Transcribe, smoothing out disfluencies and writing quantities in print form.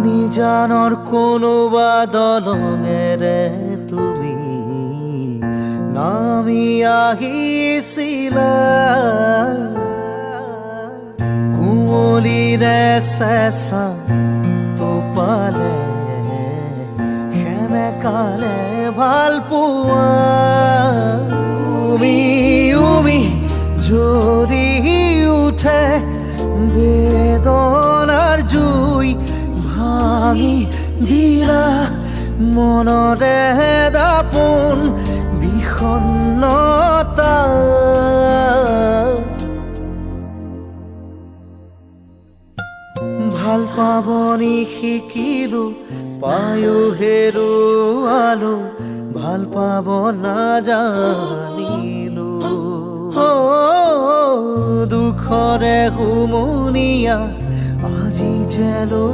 নিজানৰ কোনোবা দলঙেৰে তুমি নামি আহিছিলা কুঁৱলীৰে চেঁচা টোপালে সেমেকালে ভাল পোৱা উমি উমি জ্বলি উঠে বেদনাৰ জুই ভাঙি দিলা মনৰে দাপোন বিষণ্ণতা ভাল পাবনি শিকিলো পায়ো হেৰুৱালো ভাল পাব নাজানিলো দুখৰে হুমুনিয়া আজি জেলো